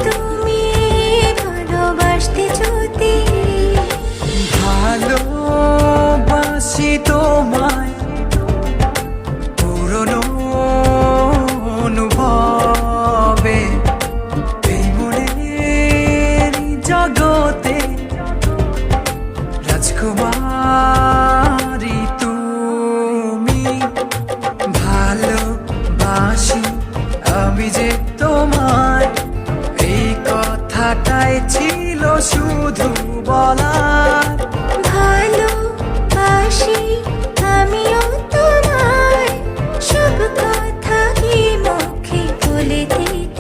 তুমি ভালোবাসতে যদি ভালোবাসি তোমায় পুরনো অনুভবে এই মনের জগতে রাজকুমারী তুমি ভালোবাসি আমি যে তোমায় এই কথাটাই ছিল শুধু বলার ভালোবাসি আমিও তোমায় সব কথা কি মুখে বলে দিতে